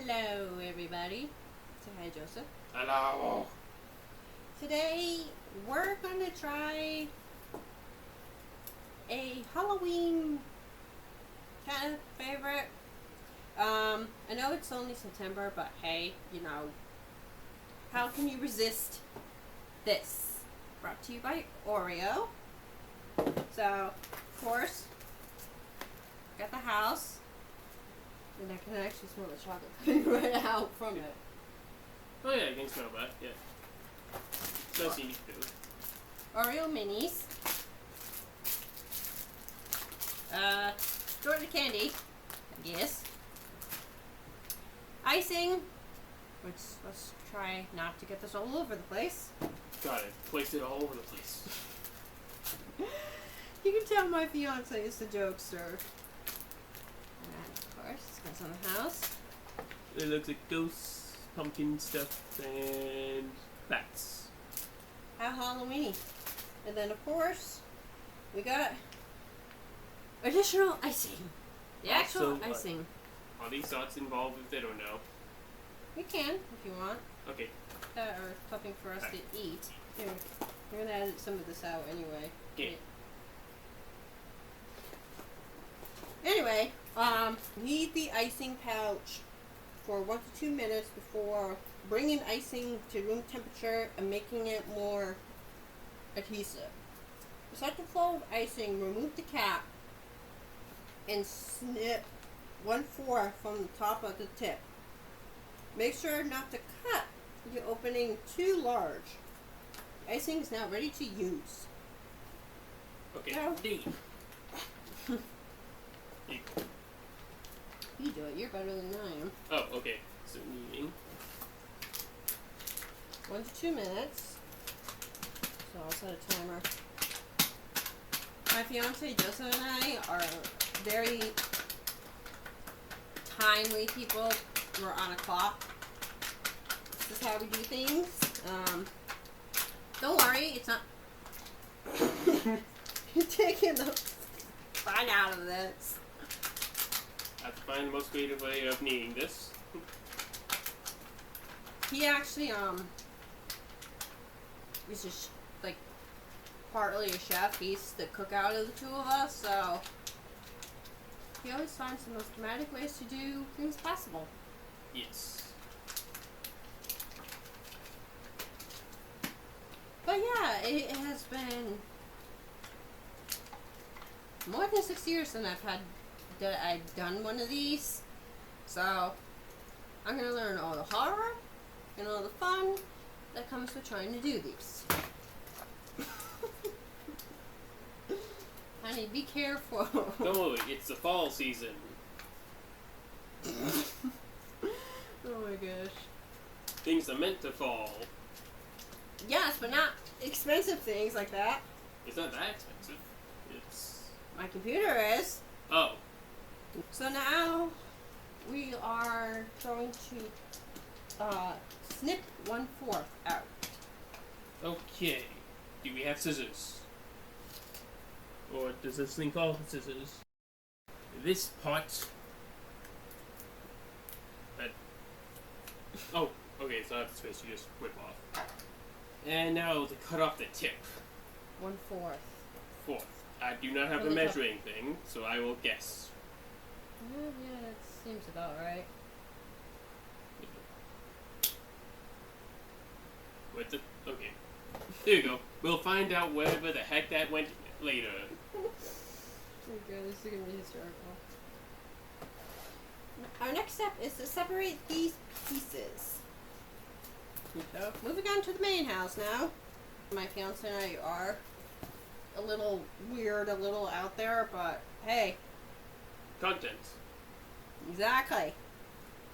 Hello, everybody. Say hi, Joseph. Hello. Today, we're gonna try a Halloween kind of favorite. I know it's only September, but hey, you know, how can you resist this? Brought to you by Oreo. So, of course, got the house. And I can actually smell the chocolate coming right out from it. Oh yeah, I can smell that, yeah. Smells unique too. Oreo minis. Jordan candy, I guess. Icing, which let's try not to get this all over the place. Got it. Placed it all over the place. You can tell my fiance is the jokester. And of course, this goes on the house. It looks like ghosts, pumpkin stuff, and bats. How Halloweeny. And then of course, we got additional icing. The actual So, icing. Are these thoughts involved if they don't know? We can, if you want. Okay. Or something for us to eat. Here, we're gonna edit some of this out anyway. Okay. Anyway, heat the icing pouch for 1 to 2 minutes before bringing icing to room temperature and making it more adhesive. Set the flow of icing, remove the cap, and snip 1/4 from the top of the tip. Make sure not to cut the opening too large. The icing is now ready to use. Okay. No. D. You do it. You're better than I am. Oh, okay. So meaning 1 to 2 minutes. So I'll set a timer. My fiance Joseph and I are very timely people. We're on a clock. This is how we do things. Don't worry, it's not. You're taking the fun out of this. I have to find the most creative way of kneading this. He actually is just like partly a chef. He's the cookout of the two of us, so he always finds the most dramatic ways to do things possible. Yes. But yeah, it has been more than 6 years since I've done one of these. So I'm gonna learn all the horror and all the fun that comes with trying to do these. Honey, be careful. Don't worry, it's the fall season. Oh my gosh. Things are meant to fall. Yes, but not expensive things like that. It's not that expensive. It's... My computer is. Oh. So now we are going to snip 1/4 out. Okay. Do we have scissors? Or does this thing call scissors? This part... Oh, okay, so I have the space, you just whip off. And now to cut off the tip. 1/4. 1/4. I do not have a measuring thing, so I will guess. Yeah, that seems about right. With the... Okay. There you go. We'll find out wherever the heck that went later. Oh god, this is gonna be hysterical. Our next step is to separate these pieces. So, moving on to the main house now. My fiance and I are a little weird, a little out there, but hey. Content. Exactly.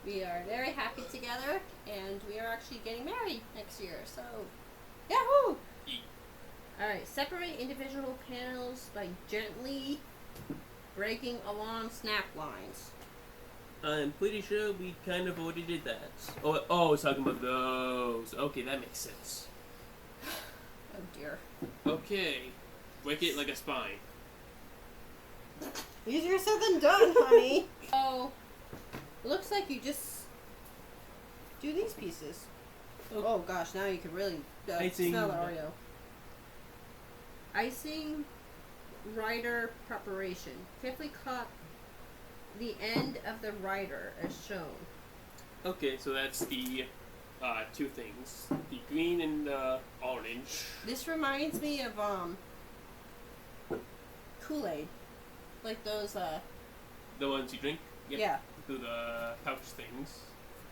We are very happy together, and we are actually getting married next year, so yahoo! Alright, separate individual panels by gently breaking along snap lines. I'm pretty sure we kind of already did that. Oh, it's talking about those. Okay, that makes sense. Oh dear. Okay. Break it like a spine. Easier said than done, honey. So, looks like you just do these pieces. Oh. Oh gosh, now you can really Icing. smell the Oreo. Icing rider preparation. Carefully cut the end of the rider as shown. Okay, so that's the two things: the green and the orange. This reminds me of Kool-Aid, like those The ones you drink. Yep. yeah. Through the pouch things.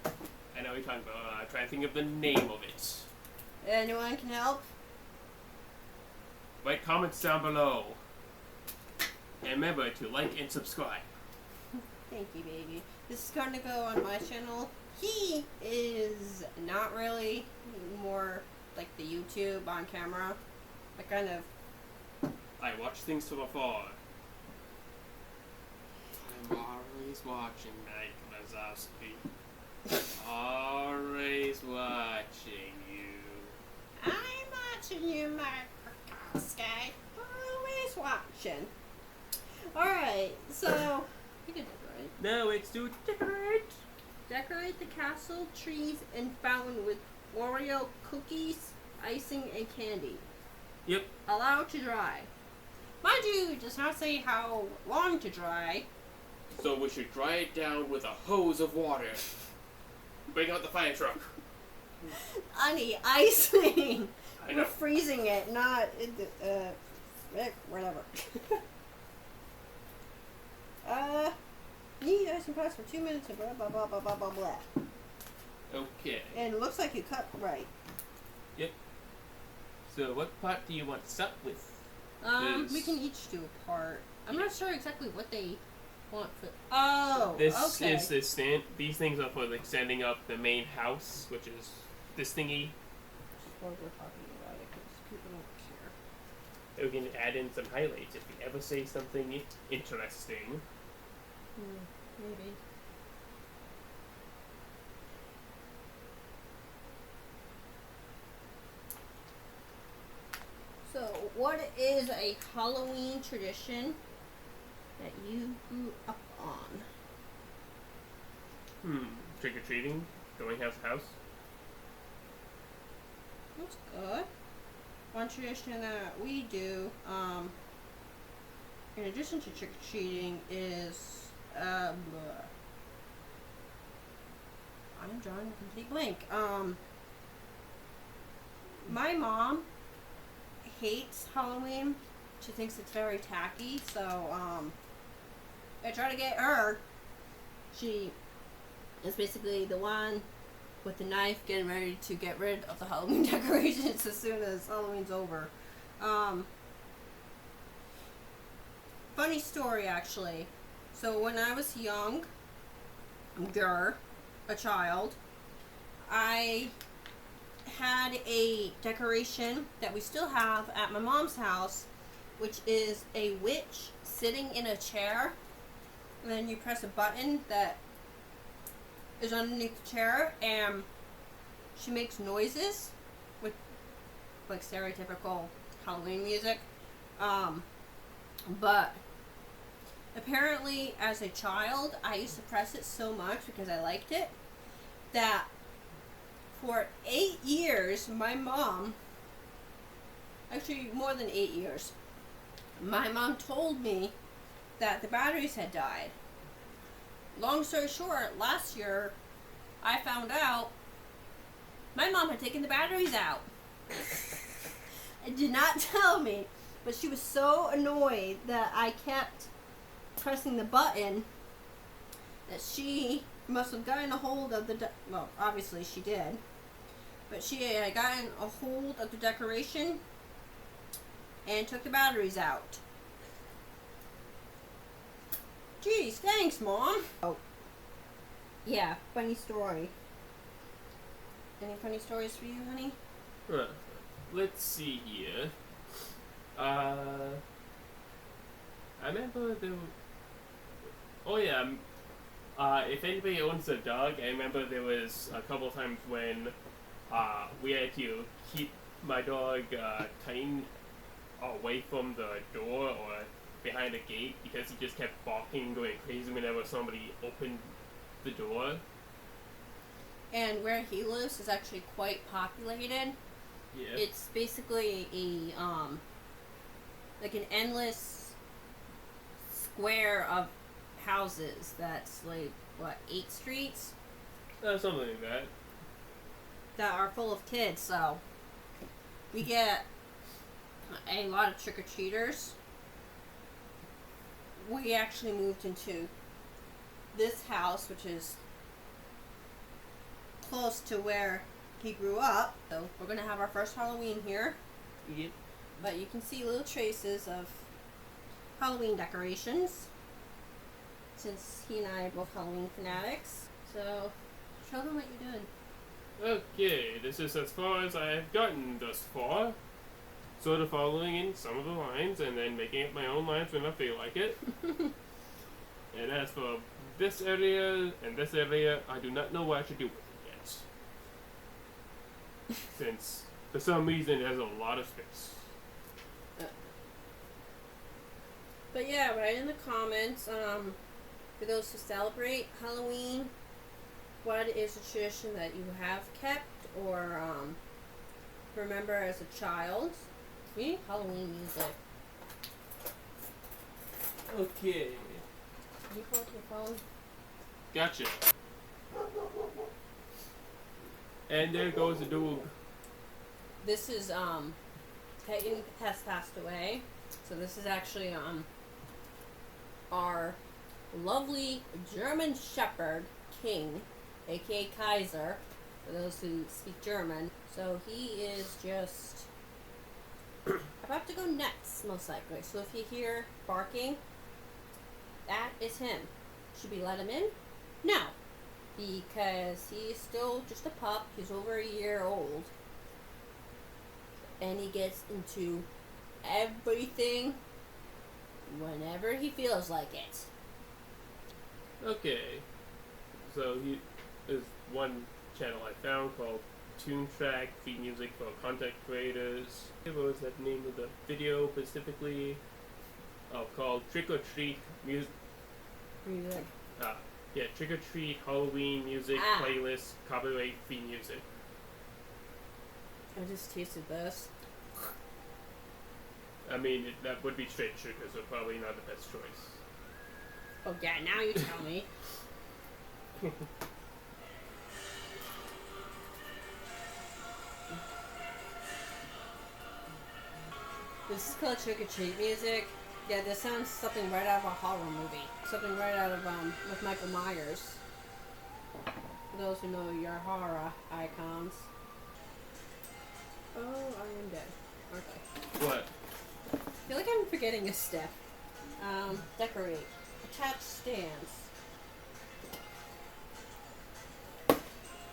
I know what you're talking about. Try to think of the name of it. Anyone can help? Write comments down below. And remember to like and subscribe. Thank you, baby. This is going to go on my channel. He is not really more like the YouTube on camera. I kind of I watch things from afar. I'm always watching, Mike Mazowski. Always watching you. I'm watching you, Mark Sky. Always watching. Alright, so you can decorate. No, it's to decorate. Decorate the castle, trees, and fountain with Oreo cookies, icing, and candy. Yep. Allow to dry. Mind you, it does not say how long to dry. So we should dry it down with a hose of water. Bring out the fire truck. Honey, icing. I know. We're freezing it, not whatever. Need icing pots for 2 minutes and blah blah blah blah blah blah blah. Okay. And it looks like you cut right. Yep. So what pot do you want to start with? We can each do a part. I'm not sure exactly what they want for. Oh, This okay. is the stand. These things are for like standing up the main house, which is this thingy. While we're talking about it, because people don't care. We can add in some highlights if we ever say something interesting. Maybe. So, what is a Halloween tradition that you grew up on? Trick or treating, going house to house. That's good. One tradition that we do, in addition to trick or treating, is I'm drawing a complete blank. My mom hates Halloween. She thinks it's very tacky, so I try to get her. She is basically the one with the knife getting ready to get rid of the Halloween decorations as soon as Halloween's over. Funny story, actually. So when I was young, a child, I had a decoration that we still have at my mom's house, which is a witch sitting in a chair, and then you press a button that is underneath the chair, and she makes noises with like stereotypical Halloween music. But apparently as a child I used to press it so much because I liked it that for 8 years my mom, actually more than 8 years, my mom told me that the batteries had died. Long story short, last year I found out my mom had taken the batteries out. It did not tell me, but she was so annoyed that I kept pressing the button that she must have gotten a hold of the well, obviously she did, but she had gotten a hold of the decoration and took the batteries out. Geez, thanks, Mom. Oh, yeah, funny story. Any funny stories for you, honey? Let's see here. I remember there. Oh yeah. If anybody owns a dog, I remember there was a couple times when we had to keep my dog tightened away from the door or behind a gate because he just kept barking, going crazy whenever somebody opened the door. And where he lives is actually quite populated. Yeah. It's basically a like an endless square of houses that's like what, 8 streets Something like that. that are full of kids. So we get a lot of trick-or-treaters. We actually moved into this house, which is close to where he grew up. So we're gonna have our first Halloween here. Yep. But you can see little traces of Halloween decorations, since he and I are both Halloween fanatics. So show them what you're doing. Okay, this is as far as I have gotten thus far. Sort of following in some of the lines and then making up my own lines when I feel like it. And as for this area and this area, I do not know what I should do with it yet. Since, for some reason, it has a lot of space. But yeah, write in the comments, for those who celebrate Halloween, what is a tradition that you have kept or remember as a child? We need Halloween music. Okay. Can you pull up your phone? Gotcha. And there goes the dog. This is Peyton has passed away. So this is actually our lovely German Shepherd King, aka Kaiser, for those who speak German. So he is just about to go nuts, most likely. So if you hear barking, that is him. Should we let him in? No, because he's still just a pup. He's over a year old, and he gets into everything whenever he feels like it. Okay. So there's one channel I found called Tune Track, free music for content creators. What was that name of the video specifically? Oh, called Trick or Treat Music. Music. Yeah, Trick or Treat Halloween music playlist, copyright free music. I just tasted this. I mean, that would be straight sugar, so probably not the best choice. Oh yeah, now you tell me. This is called Trick or Treat music. Yeah, this sounds something right out of a horror movie. Something right out of, with Michael Myers. For those who know your horror icons. Oh, I am dead. Okay. What? I feel like I'm forgetting a step. Decorate. Attach stands.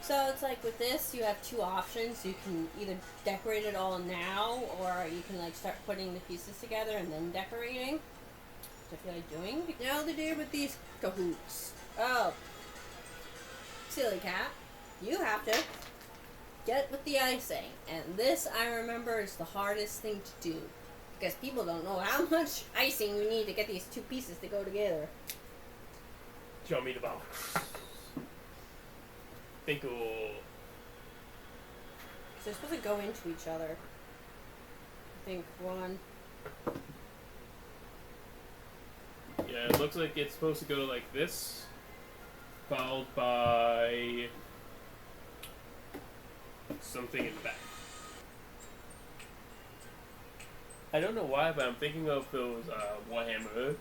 So it's like with this, you have two options. You can either decorate it all now, or you can like start putting the pieces together and then decorating. Which I feel like doing. Now the deal with these cahoots. Oh. Silly cat. You have to get with the icing. And this, I remember, is the hardest thing to do. Because people don't know how much icing you need to get these two pieces to go together. Show me the box. Think So they're supposed to go into each other. I think one. Yeah, it looks like it's supposed to go like this, followed by something in the back. I don't know why, but I'm thinking of those Warhammer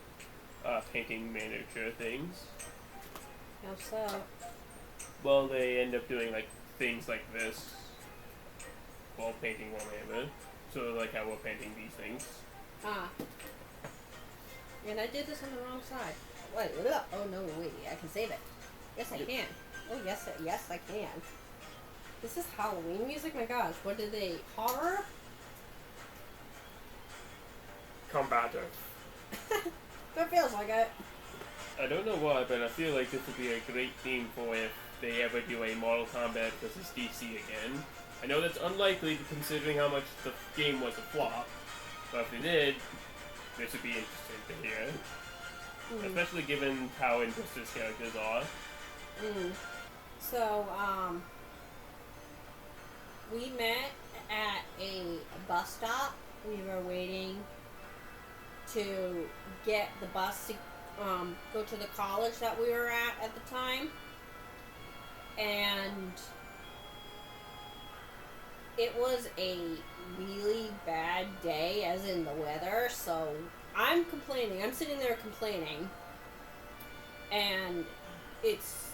painting miniature things. How so? Well, they end up doing like things like this while painting Warhammer. So like how we're painting these things. Ah. And I did this on the wrong side. Wait, oh no, wait, I can save it. Yes, I can. Oh, yes, yes, I can. This is Halloween music? My gosh, what did they, horror? Combative. That feels like it. I don't know why, but I feel like this would be a great theme for if they ever do a Mortal Kombat versus DC again. I know that's unlikely considering how much the game was a flop, but if they did, this would be interesting to hear. Especially given how Injustice characters are. So, we met at a bus stop. We were waiting to get the bus to go to the college that we were at the time. And it was a really bad day, as in the weather. So I'm complaining. I'm sitting there complaining. And it's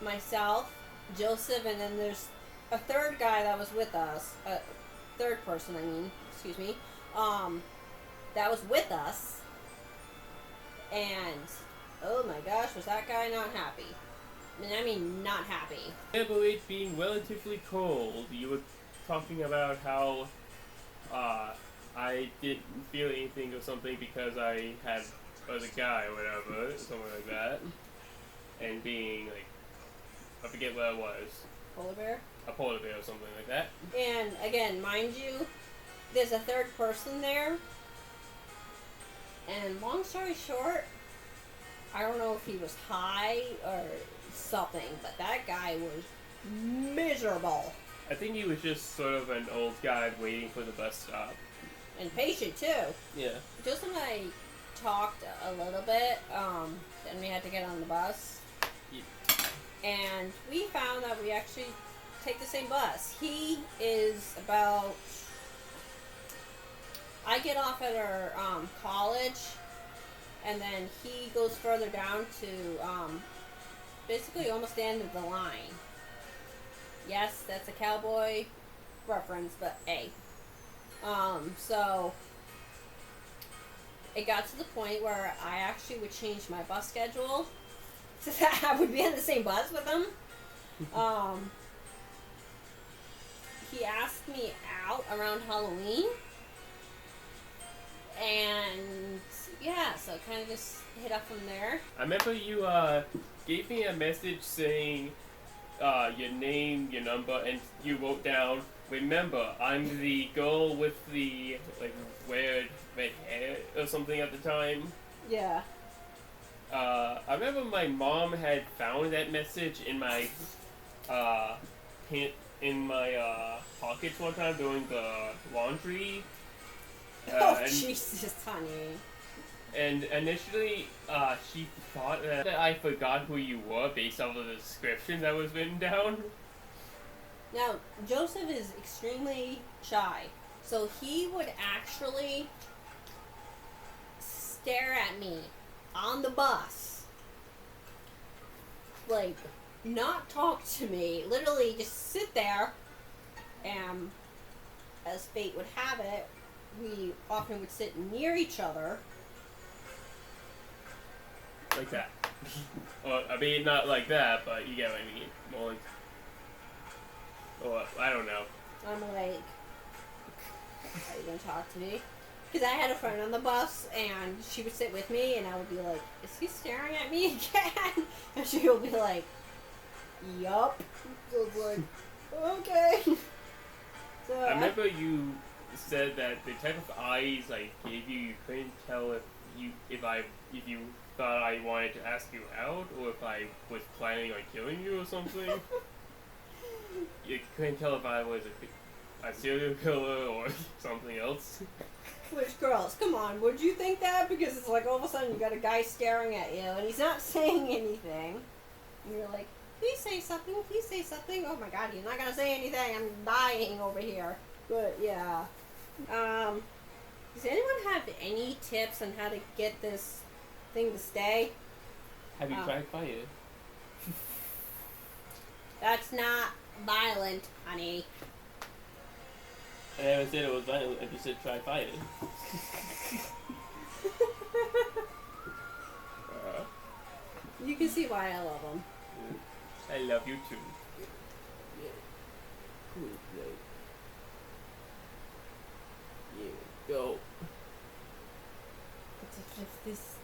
myself, Joseph, and then there's a third guy that was with us. A third person, I mean, excuse me. That was with us. And oh my gosh, was that guy not happy? I mean, not happy. Remember it being relatively cold. You were talking about how I didn't feel anything or something because I was a guy or whatever, something like that. And being like, I forget what it was. Polar bear? A polar bear or something like that. And again, mind you, there's a third person there. And long story short, I don't know if he was high or something, but that guy was miserable. I think he was just sort of an old guy waiting for the bus stop. And patient too. Yeah. Joseph and I talked a little bit, then we had to get on the bus. Yeah. And we found that we actually take the same bus. He is about... I get off at our college, and then he goes further down to basically almost the end of the line. Yes, that's a cowboy reference, but hey. So it got to the point where I actually would change my bus schedule so that I would be on the same bus with him. He asked me out around Halloween. And yeah, so kind of just hit up from there. I remember you gave me a message saying your name, your number, and you wrote down, remember, I'm the girl with the like weird red hair or something at the time. Yeah. I remember my mom had found that message in my pockets one time doing the laundry. Jesus, honey. And initially, she thought that I forgot who you were based off of the description that was written down. Now, Joseph is extremely shy, so he would actually stare at me on the bus. Like, not talk to me. Literally just sit there, and as fate would have it, we often would sit near each other. Like that. Or, I mean, not like that, but you get what I mean. More like... Or, I don't know. I'm like, are you gonna talk to me? Because I had a friend on the bus, and she would sit with me, and I would be like, is he staring at me again? And she would be like, yup. So I was like, okay. So I remember you said that the type of eyes I gave you, you couldn't tell if you thought I wanted to ask you out, or if I was planning on killing you or something. You couldn't tell if I was a serial killer or something else. Which girls? Come on, would you think that? Because it's like all of a sudden you got a guy staring at you, and he's not saying anything. And you're like, please say something, please say something. Oh my god, he's not gonna say anything. I'm dying over here. But yeah. Does anyone have any tips on how to get this thing to stay? Have you tried fire? That's not violent, honey. I never said it was violent, I just said try fire. You can see why I love them. I love you too. Yeah, go. If this...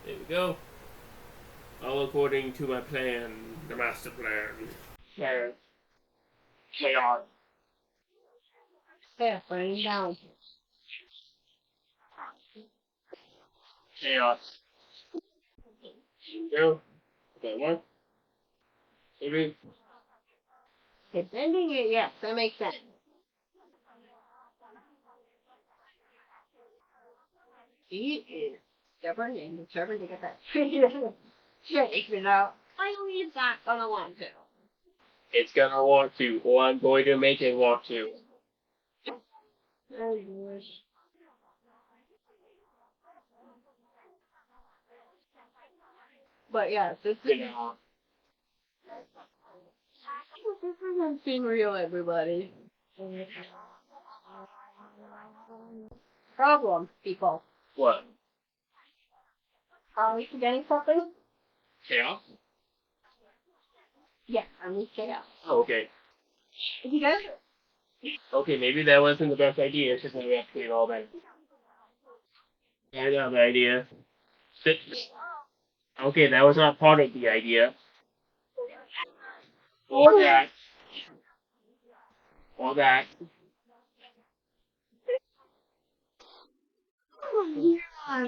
There we go. All according to my plan, the master plan. Chaos. Chaos. Yeah, burning down. chaos. Go. Okay, one. Maybe. It's ending it, yes, that makes sense. He is stubborn and determined to get that straight out. I know he's not gonna want to. It's gonna want to, or I'm going to make it want to. Oh, gosh. But yeah, Yeah. this isn't being real, everybody. Problem, people. What? Are we forgetting something? Chaos? Yeah, I'm with chaos. Oh, okay. You guys? Okay, maybe that wasn't the best idea since I have to clean all that. I got the idea. Sit. Okay, that was not part of the idea. Or that. Or that. Oh, yeah.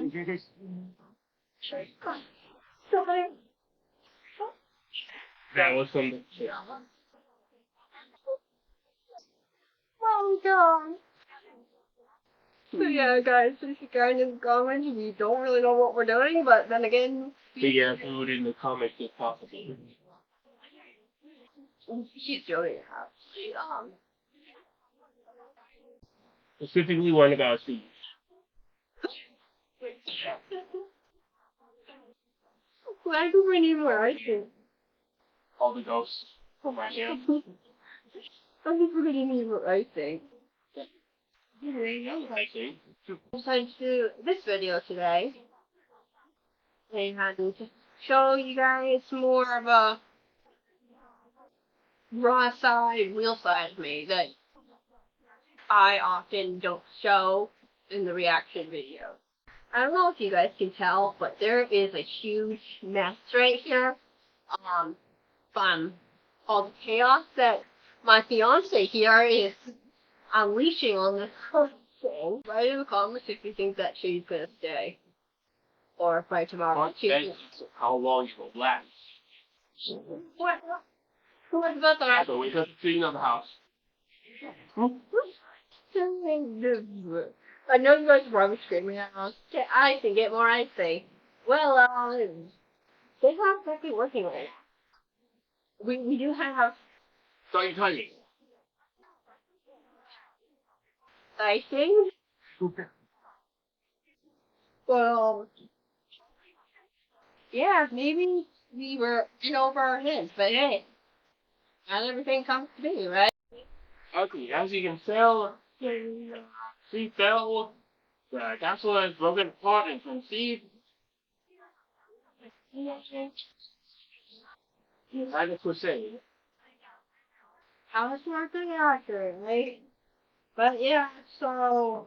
That was some. Oh, God. So yeah, guys, this is kind of comments. We don't really know what we're doing, but then again, The food in the comments if possible. she's doing it actually. Specifically one about food. Why do we need more ice cream? All the ghosts from my hand. I think we're gonna need more icing. I think. Decided to do this video today, and to show you guys more of a raw side, real side of me that I often don't show in the reaction videos. I don't know if you guys can tell, but there is a huge mess right here. From all the chaos that my fiance here is unleashing on this person. Write in the comments if you think that she's gonna stay. Or if by tomorrow she's How long it will last. what? What about that? So we just clean up the house. I know you guys are probably screaming at us. Get icing, get more icing. Well, they have actually working right now. We do have Start your timing. icing. Well, yeah, maybe we were in over our heads, but hey, not everything comes to be, right? Okay, as you can tell, she fell. The capsule is broken apart and conceived. I just was saying. How much more than accurate, right? But yeah, so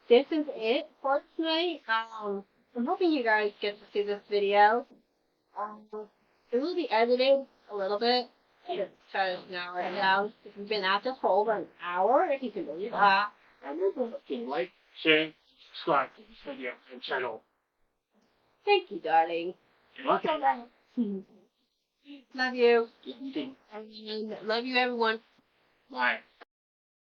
this is it for tonight. I'm hoping you guys get to see this video. It will be edited a little bit because now right now we've been at this for over an hour, if you can believe that. Remember to like, share, subscribe to this video and channel. Thank you, darling. You're welcome. Love you. And love you, everyone. Bye.